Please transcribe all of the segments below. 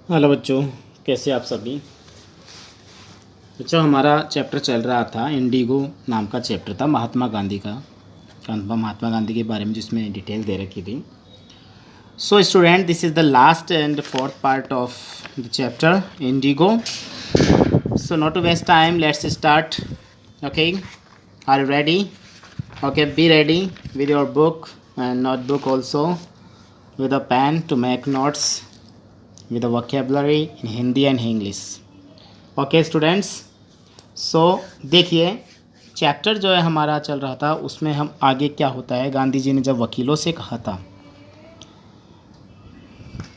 Hello बच्चों, कैसे आप सभी। बच्चों, हमारा चैप्टर चल रहा था, इंडिगो नाम का चैप्टर था महात्मा गांधी का। महात्मा गांधी के बारे में जिसमें डिटेल दे रखी थी। So student, this is the last and fourth part of the chapter Indigo. So not to waste time, let's start. Okay, are you ready? Okay, be ready with your book and notebook also, with a pen to make notes with the vocabulary in Hindi and English. Okay students, so देखिए, chapter जो है हमारा चल रहा था उसमें हम आगे क्या होता है। गांधी जी ने जब वकीलों से कहा था,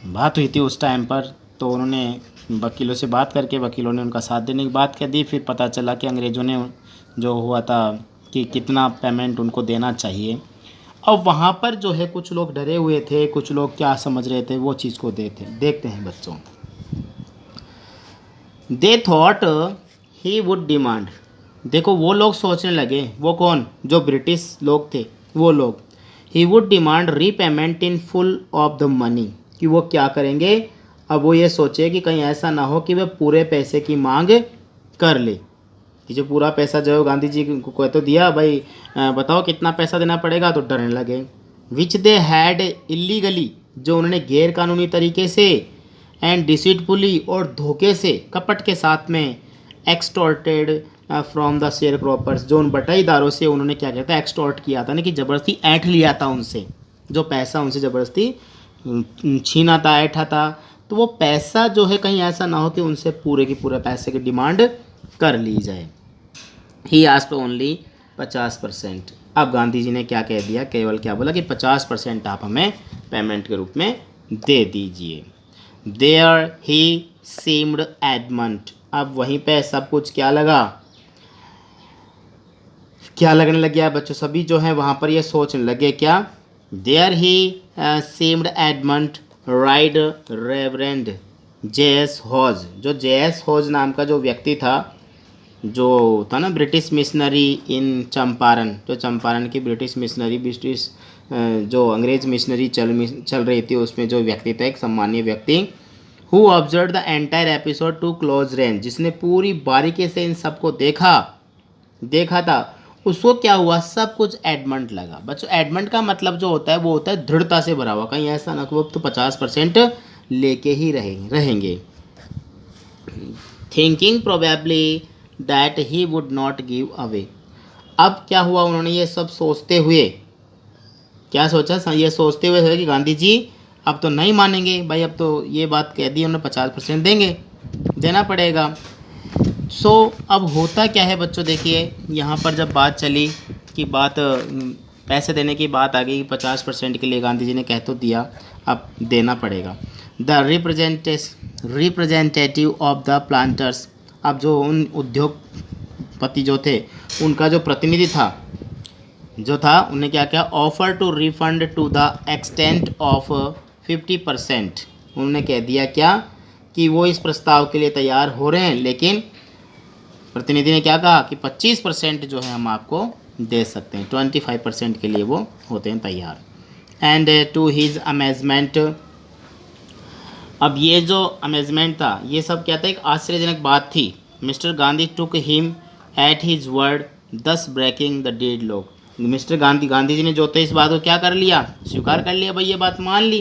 बात हुई थी उस टाइम पर, तो उन्होंने वकीलों से बात करके वकीलों ने उनका साथ देने की बात कह दी। फिर पता चला कि अंग्रेज़ों ने जो हुआ था कि कितना पेमेंट उनको देना चाहिए। अब वहाँ पर जो है कुछ लोग डरे हुए थे, कुछ लोग क्या समझ रहे थे वो चीज़ को देखते हैं बच्चों। They thought he would demand. देखो, वो लोग सोचने लगे, वो कौन, जो ब्रिटिश लोग थे वो लोग, he would demand repayment in full of the money, कि वो क्या करेंगे। अब वो ये सोचे कि कहीं ऐसा ना हो कि वह पूरे पैसे की मांग कर ले, कि जो पूरा पैसा जो है गांधी जी को तो दिया भाई, बताओ कितना पैसा देना पड़ेगा, तो डरने लगे। विच दे हैड इलीगली, जो उन्होंने गैर कानूनी तरीके से, एंड डिसीटफुली, और धोखे से, कपट के साथ में, extorted from the share croppers, जो उन बटाईदारों से उन्होंने क्या कहता है, एक्सटॉर्ट किया था ना, कि ज़बरदस्ती ऐंठ लिया था उनसे, जो पैसा उनसे ज़बरदस्ती छीना था, ऐंठा था। तो वो पैसा जो है कहीं ऐसा ना हो कि उनसे पूरे के पूरे पैसे की डिमांड कर ली जाए। He asked only 50%। अब गांधी जी ने क्या कह दिया, केवल क्या बोला कि 50% आप हमें पेमेंट के रूप में दे दीजिए। There he seemed adamant. अब वहीं पे सब कुछ क्या लगा, क्या लगने लग गया बच्चों, सभी जो है वहाँ पर ये सोचने लगे क्या। There he seemed adamant Right Reverend J S. Hodge. जो जे.एस. हॉज नाम का जो व्यक्ति था, जो था ना ब्रिटिश मिशनरी इन चंपारण, जो चंपारण की ब्रिटिश मिशनरी, ब्रिटिश जो अंग्रेज मिशनरी चल रही थी, उसमें जो व्यक्ति था, एक सम्मानीय व्यक्ति, who observe the entire episode to close range, जिसने पूरी बारीकी से इन सबको देखा था, उसको क्या हुआ, सब कुछ एडमंट लगा। बच्चों, एडमंट का मतलब जो होता है वो होता है दृढ़ता से भरा हुआ, कहीं ऐसा ना कि वो तो 50% लेके ही रहेंगे। Thinking probably that he would not give away. अब क्या हुआ, उन्होंने ये सब सोचते हुए क्या सोचा, ये सोचते हुए सोचा कि गांधी जी अब तो नहीं मानेंगे भाई, अब तो ये बात कह दी उन्होंने, 50% देना पड़ेगा। सो अब होता क्या है बच्चों, देखिए यहाँ पर जब बात चली कि पैसे देने की बात आ गई, 50% के लिए गांधी जी ने कह तो दिया, अब देना पड़ेगा। The representative of the planters. अब जो उन उद्योगपति जो थे, उनका जो प्रतिनिधि था उन्हें क्या किया, offer to refund to the extent of 50%। उन्होंने कह दिया क्या, कि वो इस प्रस्ताव के लिए तैयार हो रहे हैं, लेकिन प्रतिनिधि ने क्या कहा कि 25% जो है हम आपको दे सकते हैं, 25% के लिए वो होते हैं तैयार। And to his amazement. अब ये जो अमेजमेंट था, ये सब क्या था, एक आश्चर्यजनक बात थी। Mister Gandhi took him at his word, thus breaking the deadlock. Mister Gandhi ji ने जो थे इस बात को क्या कर लिया, स्वीकार कर लिया भाई, ये बात मान ली,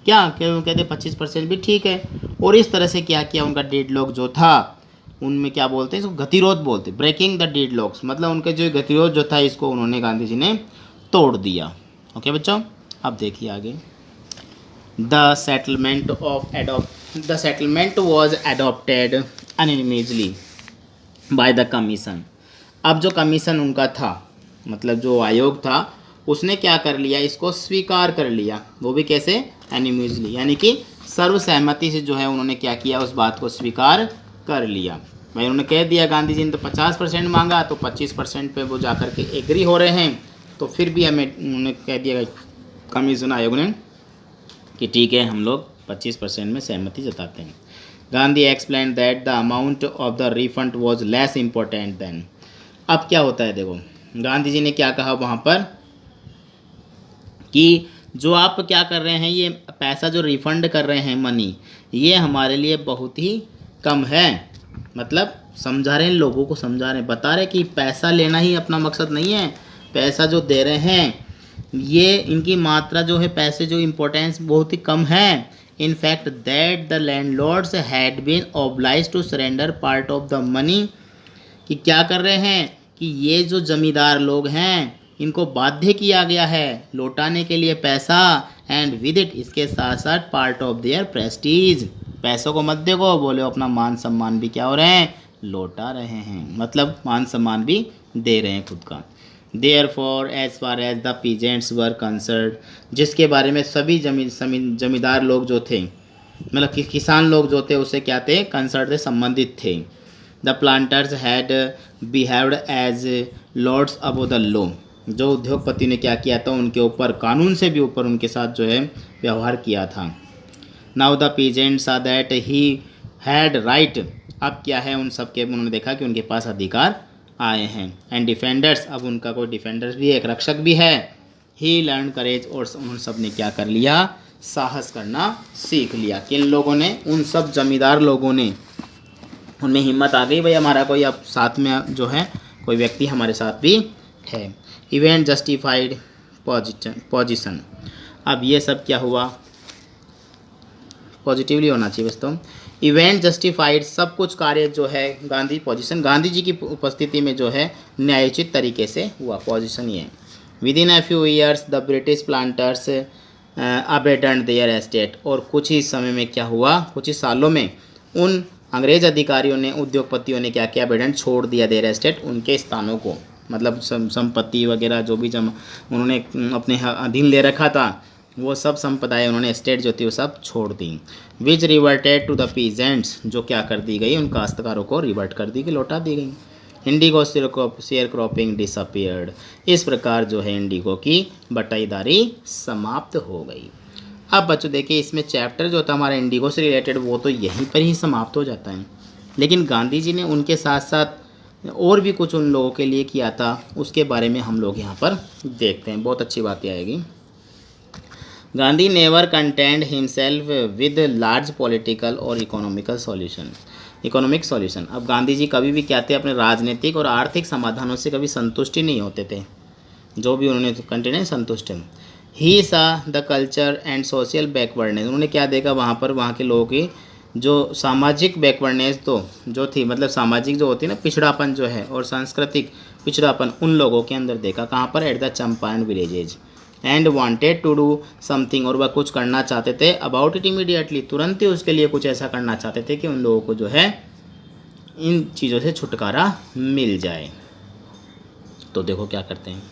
क्या कहते 25% भी ठीक है। और इस तरह से क्या किया, उनका डेड लॉग जो था, उनमें क्या बोलते हैं, इसको गतिरोध बोलते, ब्रेकिंग द डेड लॉग्स, मतलब उनके जो गतिरोध जो था, इसको उन्होंने गांधी जी ने तोड़ दिया। ओके बच्चों, अब देखिए आगे। The settlement was adopted unanimously by the commission. अब जो कमीशन उनका था, मतलब जो आयोग था, उसने क्या कर लिया, इसको स्वीकार कर लिया। वो भी कैसे, एनिमसली, यानी कि सर्वसहमति से जो है उन्होंने क्या किया, उस बात को स्वीकार कर लिया। भाई उन्होंने कह दिया, गांधी जी ने तो 50% मांगा, तो 25% पे वो जाकर के एग्री हो रहे हैं, तो फिर भी हमें उन्होंने कह दिया कमीशन आयोग ने कि ठीक है, हम लोग 25% में सहमति जताते हैं। Gandhi explain that the amount of the refund was less important then. अब क्या होता है, देखो गांधी जी ने क्या कहा वहाँ पर कि जो आप क्या कर रहे हैं, ये पैसा जो रिफंड कर रहे हैं मनी, ये हमारे लिए बहुत ही कम है। मतलब समझा रहे हैं, लोगों को समझा रहे हैं, बता रहे हैं कि पैसा लेना ही अपना मकसद नहीं है। पैसा जो दे रहे हैं ये इनकी मात्रा जो है, पैसे जो इम्पोर्टेंस बहुत ही कम है। In fact that the landlords had been obliged to surrender part of the money, कि क्या कर रहे हैं कि ये जो जमींदार लोग हैं इनको बाध्य किया गया है लौटाने के लिए पैसा, एंड विद इट, इसके साथ साथ पार्ट ऑफ देयर प्रेस्टीज, पैसों को मत देखो, बोले अपना मान सम्मान भी क्या हो रहे हैं, लौटा रहे हैं, मतलब मान सम्मान भी दे रहे हैं खुद का। Therefore as far as the peasants were concerned, जिसके बारे में सभी जमींदार लोग जो थे, मतलब कि किसान लोग जो थे उससे क्या थे, कंसर्न से संबंधित थे। The planters had behaved as lords above the law, जो उद्योगपति ने क्या किया था, उनके ऊपर, कानून से भी ऊपर उनके साथ जो है व्यवहार किया था। नाउ द पीजेंट्स सा दैट ही हैड राइट, अब क्या है, उन सब के उन्होंने देखा कि उनके पास अधिकार आए हैं। एंड डिफेंडर्स, अब उनका कोई डिफेंडर्स भी है, एक रक्षक भी है। ही लर्न करेज, और उन सब ने क्या कर लिया, साहस करना सीख लिया। किन लोगों ने, उन सब जमींदार लोगों ने, उनमें हिम्मत आ गई, भाई हमारा कोई अब साथ में जो है कोई व्यक्ति हमारे साथ भी है। इवेंट जस्टिफाइड पोजिशन, अब ये सब क्या हुआ, पॉजिटिवली होना चाहिए वैसे तो। इवेंट जस्टिफाइड, सब कुछ कार्य जो है, गांधी पोजीशन, गांधी जी की उपस्थिति में जो है न्यायोचित तरीके से हुआ, पोजीशन ये। Within a few years the British planters abandoned their estate, और कुछ ही समय में क्या हुआ, कुछ ही सालों में उन अंग्रेज अधिकारियों ने, उद्योगपतियों ने क्या किया, अबेंडन छोड़ दिया देयर एस्टेट, उनके स्थानों को, मतलब संपत्ति वगैरह जो भी उन्होंने अपने अधीन ले रखा था, वो सब संपदाएं उन्होंने, एस्टेट जो थी वो सब छोड़ दी। विच रिवर्टेड टू द पीजेंट्स, जो क्या कर दी गई, उन काश्तकारों को रिवर्ट कर दी गई, लौटा दी गई। इंडिगो शेयर क्रॉपिंग डिसअपियर्ड, इस प्रकार जो है इंडिगो की बटाईदारी समाप्त हो गई। अब बच्चों देखिए, इसमें चैप्टर जो था हमारा इंडिगो से रिलेटेड वो तो यहीं पर ही समाप्त हो जाता है, लेकिन गांधी जी ने उनके साथ साथ और भी कुछ उन लोगों के लिए किया था, उसके बारे में हम लोग यहाँ पर देखते हैं, बहुत अच्छी बातें आएगी। Gandhi never content himself with large political और इकोनॉमिक सॉल्यूशन। अब गांधी जी कभी भी क्या थे, अपने राजनीतिक और आर्थिक समाधानों से कभी संतुष्टि नहीं होते थे, जो भी उन्होंने कंटेंट संतुष्ट है। ही सा the culture and social backwardness, उन्होंने क्या देखा वहाँ पर, वहाँ के लोगों की जो सामाजिक बैकवर्डनेस तो जो थी, मतलब सामाजिक जो होती है ना पिछड़ापन जो है, और सांस्कृतिक पिछड़ापन उन लोगों के अंदर देखा, कहाँ पर, at the Champaran villages. And wanted to do something, और वह कुछ करना चाहते थे, अबाउट इट इमीडिएटली, तुरंत ही उसके लिए कुछ ऐसा करना चाहते थे कि उन लोगों को जो है इन चीज़ों से छुटकारा मिल जाए। तो देखो क्या करते हैं,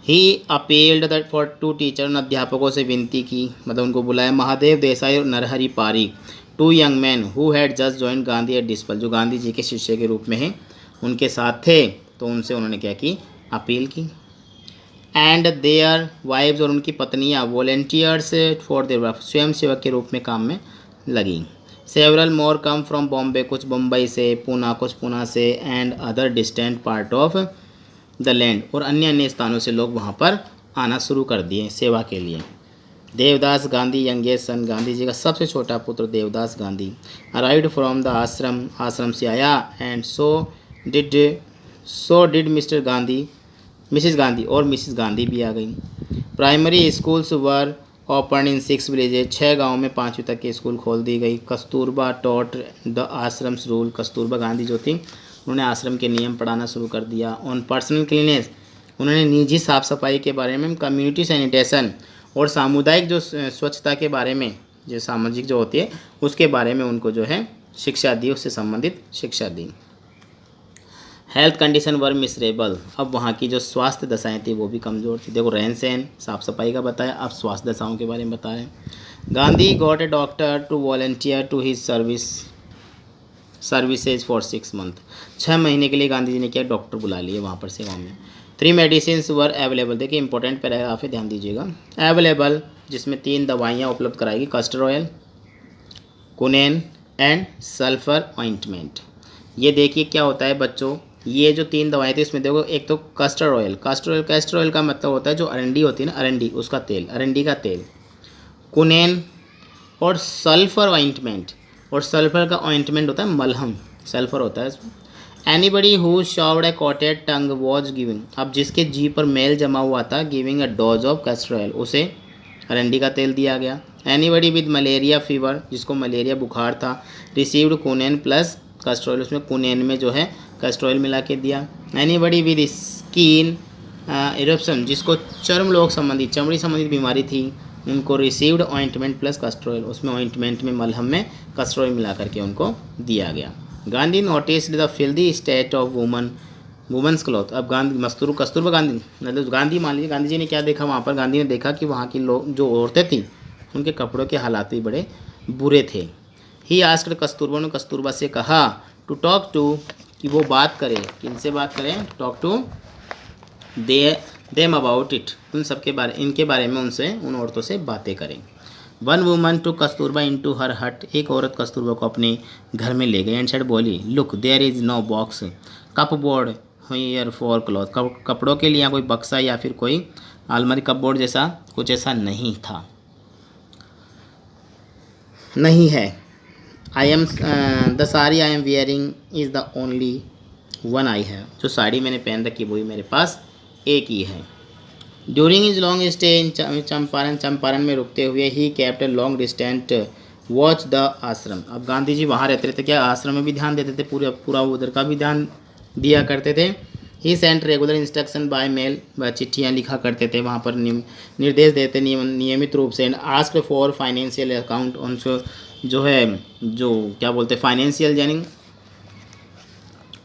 he appealed that for two teacher, उन अध्यापकों से विनती की, मतलब उनको बुलाया, महादेव देसाई और Narhari Parikh, two young man who had just join Gandhi at disciple, जो गांधी जी के शिष्य के रूप में हैं, उनके साथ थे, तो उनसे उन्होंने क्या की, अपील की। एंड देयर वाइफ्स, और उनकी पत्नियां, वॉलेंटियर्स फॉर देयर वर्क, स्वयं सेवक के रूप में काम में लगी। Several more come from Bombay, कुछ मुंबई से, पूना कुछ पूना से, and other distant part of the land, और अन्य अन्य स्थानों से लोग वहाँ पर आना शुरू कर दिए सेवा के लिए। देवदास गांधी यंगेस्ट सन, गांधी जी का सबसे छोटा पुत्र Devdas Gandhi, arrived from the आश्रम, आश्रम से आया, and so did mister Gandhi, Mrs Gandhi, और मिसिस गांधी भी आ गई। Primary schools were open in 6 villages, 6 गाँव में 5वीं तक की स्कूल खोल दी गई। Kasturba taught the ashrams rule, Kasturba Gandhi जो थी उन्होंने आश्रम के नियम पढ़ाना शुरू कर दिया। ऑन पर्सनल क्लीनेस, उन्होंने निजी साफ सफाई के बारे में, कम्युनिटी सैनिटेशन, और सामुदायिक जो स्वच्छता के बारे में, जो सामाजिक जो होती है उसके बारे में उनको जो है शिक्षा दी, उससे संबंधित शिक्षा दी। हेल्थ कंडीशन वर मिसरेबल, अब वहाँ की जो स्वास्थ्य दशाएं थी वो भी कमज़ोर थी। देखो रहन सहन साफ़ सफाई का बताया, अब स्वास्थ्य दशाओं के बारे में बता रहे हैं। Gandhi got a doctor to volunteer to his services for 6 month, 6 महीने के लिए गांधी जी ने क्या, डॉक्टर बुला लिए वहाँ पर से गाँव में। 3 मेडिसिन वर अवेलेबल, देखिए इंपॉर्टेंट पैराग्राफ है, ध्यान दीजिएगा। अवेलेबल, जिसमें 3 दवाइयाँ उपलब्ध कराएगी, castor oil, quinine and sulphur ointment. ये देखिए क्या होता है बच्चों, ये जो 3 दवाएं थी इसमें देखो, एक तो कैस्टर ऑयल, कैस्टर ऑयल का मतलब होता है जो अरंडी होती है ना, अरंडी, उसका तेल, अरंडी का तेल। कुनेन और सल्फर ऑइंटमेंट, और सल्फर का ऑइंटमेंट होता है मलहम, सल्फर होता है इसमें। Anybody who showed a coated tongue was giving, अब जिसके जी पर मेल जमा हुआ था, giving a dose of castor oil, उसे अरंडी का तेल दिया गया। एनीबडी विद मलेरिया फीवर, जिसको मलेरिया बुखार था, received quinine plus castor oil, उसमें कुनेन में जो है कैस्टर ऑयल मिला के दिया। एनीबडी विद स्किन इरप्शन, जिसको चर्म लोग संबंधी, चमड़ी संबंधित बीमारी थी, उनको received ointment plus castor oil, उसमें ऑइंटमेंट में, मलहम में कैस्टर ऑयल मिला करके उनको दिया गया। Gandhi noticed the filthy state of women's cloth, अब गांधी कस्तूरबा गांधी, मतलब गांधी मान लीजिए, गांधी जी ने क्या देखा वहाँ पर, गांधी ने देखा कि वहाँ की लोग, जो औरतें थीं, उनके कपड़ों के हालात भी बड़े बुरे थे। ही आस्क्ड, कस्तूरबा ने कस्तूरबा से कहा, टू टॉक टू, कि वो बात करें, किनसे बात करें, talk to them about it, उन सब के बारे, इनके बारे में उनसे, उन औरतों से बातें करें। One woman to Kasturba into her hut, एक औरत कस्तूरबा को अपने घर में ले गई एंड सेड, बोली, look there is no box cupboard here for cloth, कपड़ों के लिए यहाँ कोई बक्सा या फिर कोई अलमारी, कपबोर्ड जैसा कुछ ऐसा नहीं था, नहीं है। I am the sari I am wearing is the only one I have, जो साड़ी मैंने पहन रखी वही मेरे पास एक ही है। During is long stay in Champaran में रुकते हुए, he kept long distant watch the आश्रम, अब गांधी जी वहाँ रहते थे, क्या आश्रम में भी ध्यान देते थे, पूरा उधर का भी ध्यान दिया करते थे। He sent regular instruction by mail, वह चिट्ठियाँ लिखा करते थे, वहाँ पर निर्देश देते नियमित रूप से। And asked for financial account, उनको जो है, जो क्या बोलते हैं, फाइनेंशियल यानी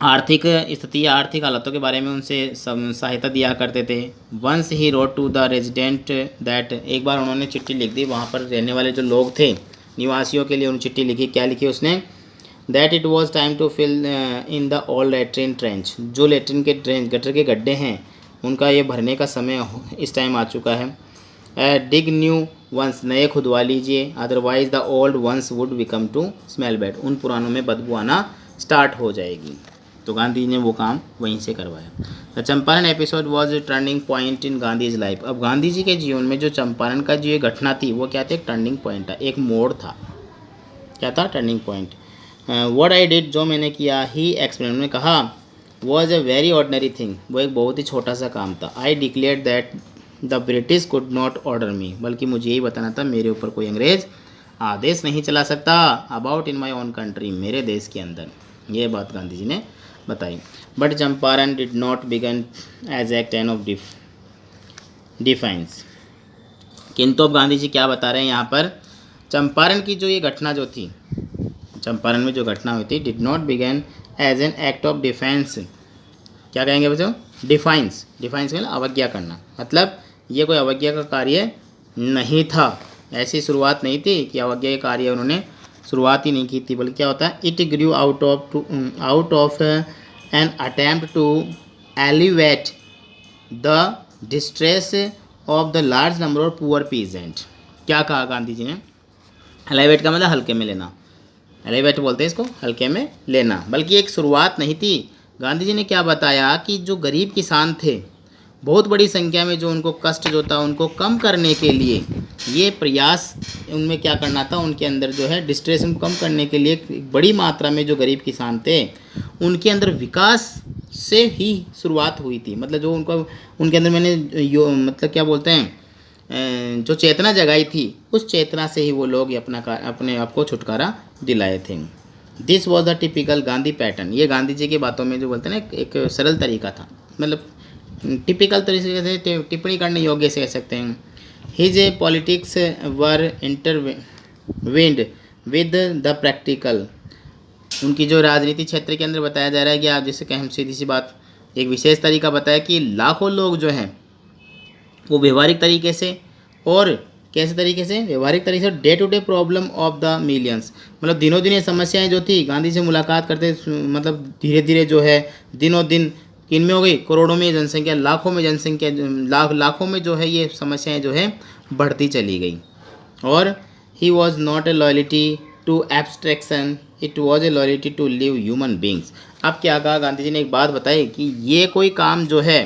आर्थिक स्थिति या आर्थिक हालातों के बारे में उनसे सहायता दिया करते थे। Once he wrote to the resident that, एक बार उन्होंने चिट्ठी लिख दी वहाँ पर रहने वाले जो लोग थे, निवासियों के लिए, उन्होंने चिट्ठी लिखी, क्या लिखी उसने, that it was time to fill in the old latrine trench, जो लेट्रिन के ट्रेंच, गटर के गड्ढे हैं, उनका ये भरने का समय इस टाइम आ चुका है। डिग न्यू वंस, नए खुदवा लीजिए, otherwise the old ones would become to smell bad, उन पुरानों में बदबू आना स्टार्ट हो जाएगी। तो गांधी जी ने वो काम वहीं से करवाया। The Champaran episode was a turning point in Gandhi's life, अब गांधी जी के जीवन में जो चंपारण का जो ये घटना थी वो क्या था, एक टर्निंग पॉइंट था, एक मोड़ था। क्या था, turning point. What I did, जो मैंने किया, ही एक्सप्लेन, उन्होंने कहा, was a very ordinary thing, वो एक बहुत ही छोटा सा काम था। I declare that the British could not order me, बल्कि मुझे यही बताना था मेरे ऊपर कोई अंग्रेज़ आदेश नहीं चला सकता, about in my own country, मेरे देश के अंदर, ये बात गांधी जी ने बताई। But Champaran did not begin as act an of defiance, किंतु अब गांधी जी क्या बता रहे हैं यहाँ पर, चंपारण की जो ये घटना जो थी, चंपारण में जो घटना हुई थी, did not begin as an act of defence, क्या कहेंगे बच्चों, डिफाइंस, डिफाइंस मतलब अवज्ञा करना, मतलब ये कोई अवज्ञा का कार्य नहीं था, ऐसी शुरुआत नहीं थी कि अवज्ञा का कार्य उन्होंने शुरुआत ही नहीं की थी, बल्कि क्या होता है, it grew out of an attempt to alleviate the distress of the large number of poor peasant. क्या कहा गांधी जी ने, एलिवेट का मतलब हल्के में लेना, एलिवेट बोलते हैं इसको, हल्के में लेना, बल्कि एक शुरुआत नहीं थी। गांधी जी ने क्या बताया कि जो गरीब किसान थे, बहुत बड़ी संख्या में जो उनको कष्ट जो था उनको कम करने के लिए ये प्रयास उनमें क्या करना था, उनके अंदर जो है डिस्ट्रेस को कम करने के लिए एक बड़ी मात्रा में जो गरीब किसान थे उनके अंदर विकास से ही शुरुआत हुई थी। मतलब जो उनका उनके अंदर मैंने मतलब क्या बोलते हैं, जो चेतना जगाई थी, उस चेतना से ही वो लोग अपने आप को छुटकारा दिलाए थे। This was the typical Gandhi pattern, ये गांधी जी की बातों में जो बोलते हैं ना एक सरल तरीका था, मतलब टिपिकल तरीके से टिप्पणी करने योग्य से कह सकते हैं। His politics were intervened with the practical, उनकी जो राजनीति क्षेत्र के अंदर बताया जा रहा है कि आप जैसे कहें, सीधी सी बात, एक विशेष तरीका बताया कि लाखों लोग जो हैं वो व्यवहारिक तरीके से, और कैसे तरीके से, व्यवहारिक तरीके से, day to day problem of the millions, मतलब दिनों दिन ये समस्याएं जो थी, गांधी से मुलाकात करते मतलब धीरे धीरे जो है दिनों दिन किन में हो गई, करोड़ों में जनसंख्या, लाखों में जनसंख्या, लाखों में जो है ये समस्याएं जो है बढ़ती चली गई। और he was not a loyalty to abstraction it was a loyalty to live human beings. अब क्या कहा गांधी जी ने, एक बात बताई कि ये कोई काम जो है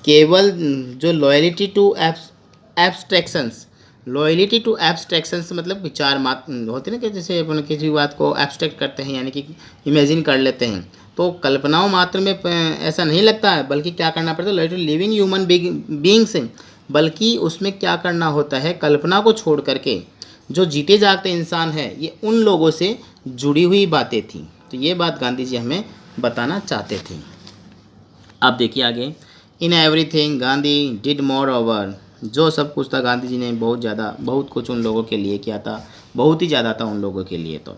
केवल जो loyalty to abstractions, loyalty to abstractions मतलब विचार मात्र होते हैं ना, कि जैसे अपन किसी बात को एब्स्ट्रैक्ट करते हैं यानी कि इमेजिन कर लेते हैं, तो कल्पनाओं मात्र में ऐसा नहीं लगता है, बल्कि क्या करना पड़ता है, loyalty to living human beings, बल्कि उसमें क्या करना होता है, कल्पना को छोड़ करके जो जीते जागते इंसान है ये उन लोगों से जुड़ी हुई बातें थी। तो ये बात गांधी जी हमें बताना चाहते थे। अब देखिए आगे, in everything Gandhi did more over, जो सब कुछ था गांधी जी ने बहुत कुछ उन लोगों के लिए किया था, बहुत ही ज़्यादा था उन लोगों के लिए। तो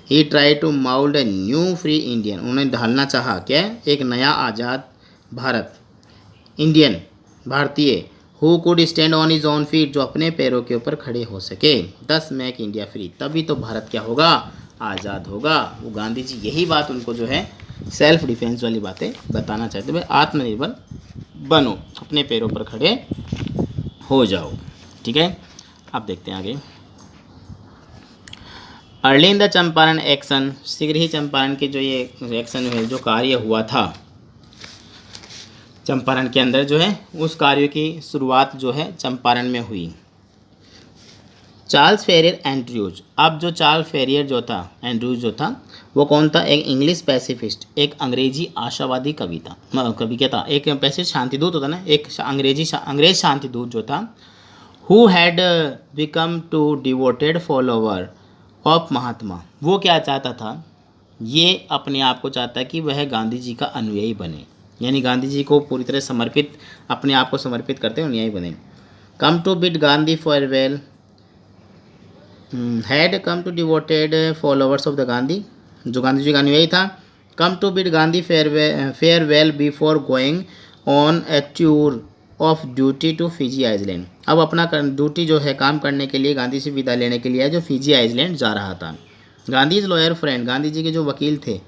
he try to mould a new free Indian, उन्होंने ढालना चाहा क्या, एक नया आज़ाद भारत, इंडियन भारतीय, who could stand on his own feet, जो अपने पैरों के ऊपर खड़े हो सके, 10 मेक इंडिया फ्री, तभी तो भारत क्या होगा, आज़ाद होगा। वो गांधी जी यही बात उनको जो है सेल्फ डिफेंस वाली बातें बताना चाहते, भाई आत्मनिर्भर बनो, अपने पैरों पर खड़े हो जाओ। ठीक है, अब देखते हैं आगे। Early in the Champaran action, शीघ्र ही चंपारण के जो ये एक्शन है, जो कार्य हुआ था चंपारण के अंदर जो है, उस कार्य की शुरुआत जो है चंपारण में हुई। चार्ल्स फैरियर एंड्रयूज, अब जो चार्ल्स फैरियर जो था, एंड्रयूज जो था, वो कौन था, एक इंग्लिश पैसिफिस्ट, एक अंग्रेजी आशावादी कवि क्या था, एक पैसिफिस्ट शांतिदूत होता ना, एक अंग्रेज शांतिदूत जो था, who had become too devoted follower of Mahatma, वो क्या चाहता था, ये अपने आप को चाहता है कि वह गांधी जी का अनुयायी बने, यानी गांधी जी को पूरी तरह समर्पित, अपने आप को समर्पित करते हुए अनुयायी बने। Come to bid Gandhi farewell, had come to devoted followers of the Gandhi, जो गांधी जी का अनुयायी था, come to bid Gandhi farewell before going on a tour of duty to Fiji island, अब अपना ड्यूटी जो है काम करने के लिए गांधी से विदा लेने के लिए जो फिजी आइलैंड जा रहा था। Gandhi is lawyer friend, Gandhi ji के जो वकील थे,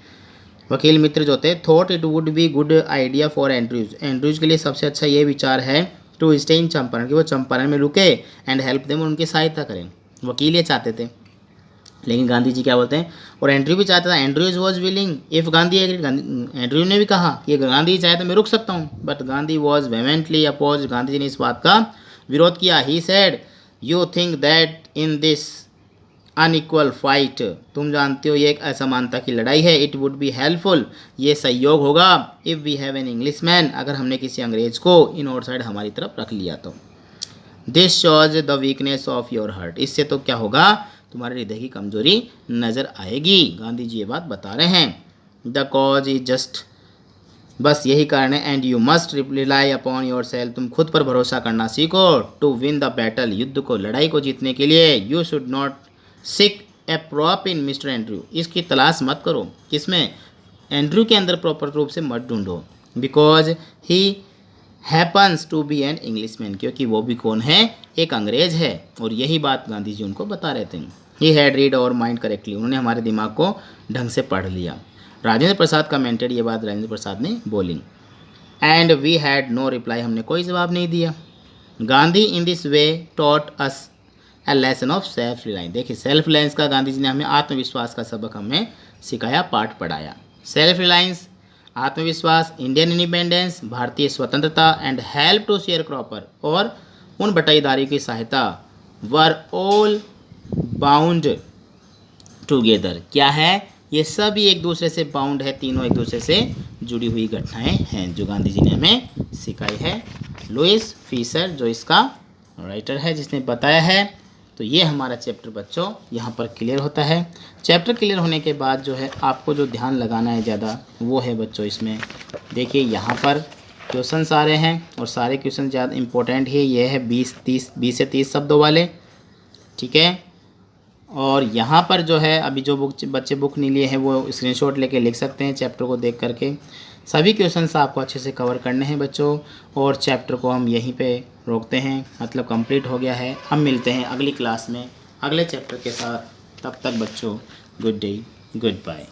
वकील मित्र जो थे, thought it would be good idea for Andrews, Andrews के लिए सबसे अच्छा ये विचार है टू स्टे इन चंपारण, कि वो चंपारण में रुके एंड हेल्प देम, उनकी सहायता करें। वकील ये चाहते थे, लेकिन गांधी जी क्या बोलते हैं, और एंड्रयू भी चाहता था, Andrews was willing if Gandhi agreed, Andrew ने भी कहा कि गांधी चाहे तो मैं रुक सकता हूँ, but Gandhi was vehemently oppose, Gandhi ji ने इस बात का विरोध किया। He said you think that in this unequal fight, तुम जानते हो ये एक असमानता की लड़ाई है, इट वुड बी हेल्पफुल, ये सहयोग होगा, if we have an English man, अगर हमने किसी अंग्रेज को इन और साइड हमारी तरफ रख लिया तो। This shows the weakness of your heart, इससे तो क्या होगा, तुम्हारे हृदय की कमजोरी नज़र आएगी, गांधी जी ये बात बता रहे हैं। द कॉज इज जस्ट, बस यही कारण है, and you must rely upon your self, तुम खुद पर भरोसा करना सीखो, टू विन द बैटल, युद्ध को, लड़ाई को जीतने के लिए, you should not sick A prop in mister Andrew, इसकी तलाश मत करो, किसमें, एंड्रयू के अंदर प्रॉपर रूप से मत ढूंढो, because he happens to be an English man, क्योंकि वो भी कौन है, एक अंग्रेज है, और यही बात गांधी जी उनको बता रहे थे। He had read our mind correctly, उन्होंने हमारे दिमाग को ढंग से पढ़ लिया। राजेंद्र प्रसाद कमेंटेड, ये बात राजेंद्र प्रसाद ने बोली। And we had no reply, हमने कोई जवाब नहीं दिया। Gandhi in this way taught us a lesson of self reliance, देखिए सेल्फ रिलायंस का गांधी जी ने हमें आत्मविश्वास का सबक हमें सिखाया, पाठ पढ़ाया। सेल्फ रिलायंस, आत्मविश्वास, इंडियन इंडिपेंडेंस, भारतीय स्वतंत्रता, and help to share cropper, और उन बटाईदारी की सहायता, वर ऑल बाउंड टुगेदर, क्या है, ये सभी एक दूसरे से बाउंड है, तीनों एक दूसरे से जुड़ी हुई घटनाएं हैं जो गांधी जी ने हमें सिखाई है। लुइस फीसर जो इसका राइटर है, जिसने बताया है। तो ये हमारा चैप्टर बच्चों यहाँ पर क्लियर होता है। चैप्टर क्लियर होने के बाद जो है आपको जो ध्यान लगाना है ज़्यादा वो है बच्चों, इसमें देखिए यहाँ पर क्वेश्चन आ रहे हैं, और सारे क्वेश्चन ज़्यादा इंपॉर्टेंट है, ये है 20 से 30 शब्दों वाले, ठीक है। और यहाँ पर जो है अभी जो बच्चे बुक नहीं लिए हैं वो स्क्रीनशॉट लेके लिख सकते हैं चैप्टर को देख करके। सभी क्वेश्चंस आपको अच्छे से कवर करने हैं बच्चों, और चैप्टर को हम यहीं पे रोकते हैं, मतलब कंप्लीट हो गया है। हम मिलते हैं अगली क्लास में अगले चैप्टर के साथ, तब तक बच्चों गुड डे, गुड बाय।